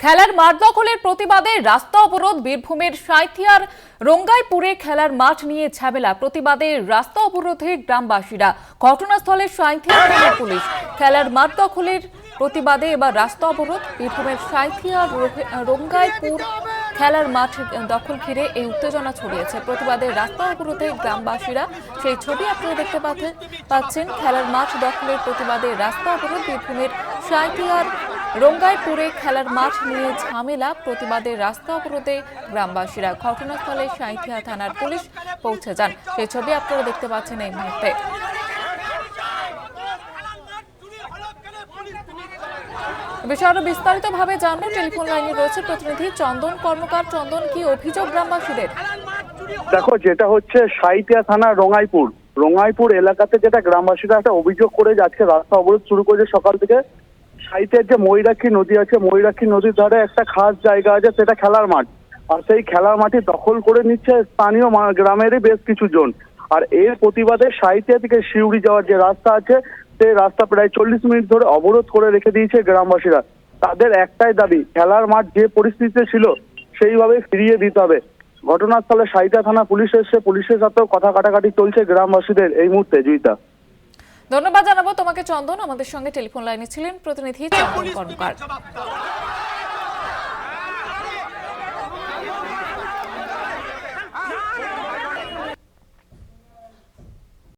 খেলার মাঠ দখলের প্রতিবাদে রাস্তা অবরোধ। বীরভূমের সাঁইথিয়ার রঙ্গাইপুরে খেলার মাঠ নিয়ে ঝামেলা। প্রতিবাদে রাস্তা অবরোধে গ্রামবাসীরা। ঘটনাস্থলে সাঁইথিয়া থানার পুলিশ। খেলার মাঠ দখলের প্রতিবাদে এবার রাস্তা অবরোধ। বীরভূমের সাঁইথিয়ার রঙ্গাইপুর খেলার মাঠ দখল ঘিরে এই উত্তেজনা ছড়িয়েছে। প্রতিবাদে রাস্তা অবরোধে গ্রামবাসীরা। সেই ছবি আপনারা দেখতে পাচ্ছেন। খেলার মাঠ দখলের প্রতিবাদে রাস্তা অবরোধ। বীরভূমের সাঁইথিয়ার রঙ্গাইপুরে খেলার মাঠ নিয়ে ঝামেলা। প্রতিবাদে রাস্তা অবরোধে গ্রামবাসীরা। ঘটনাস্থলে সাঁইথিয়া থানার পুলিশ পৌঁছে যান। সেই ছবি আপনারা দেখতে পাচ্ছেন এই মুহূর্তে। বিষয়ে আরো বিস্তারিত ভাবে জানবো। টেলিফোন লাইনে রয়েছে প্রতিনিধি চন্দন কর্মকার। চন্দন, কি অভিযোগ গ্রামবাসীদের? দেখো, যেটা হচ্ছে সাঁইথিয়া থানার রঙ্গাইপুর এলাকাতে যেটা গ্রামবাসীরা একটা অভিযোগ করে আজকে রাস্তা অবরোধ শুরু করেছে সকাল থেকে। সাঁইথিয়ার যে ময়ূরাক্ষী নদী আছে, ময়ূরাক্ষী নদীর ধারে একটা খাস জায়গা আছে, সেটা খেলার মাঠ। আর সেই খেলার মাটি দখল করে নিচ্ছে স্থানীয় গ্রামেরই বেশ কিছু জন। আর এর প্রতিবাদে সাঁইথিয়া থেকে সিউড়ি যাওয়ার যে রাস্তা আছে, সেই রাস্তা প্রায় 40 মিনিট ধরে অবরোধ করে রেখে দিয়েছে গ্রামবাসীরা। তাদের একটাই দাবি, খেলার মাঠ যে পরিস্থিতিতে ছিল সেইভাবে ফিরিয়ে দিতে হবে। ঘটনাস্থলে সাঁইথিয়া থানা পুলিশ এসে পুলিশের সাথেও কথা কাটাকাটি চলছে গ্রামবাসীদের এই মুহূর্তে। জয়িতা, ধন্যবাদ জানাবো তোমাকে চন্দন। আমাদের সঙ্গে টেলিফোন লাইনে ছিলেন প্রতিনিধি চন্দন কর্মকার।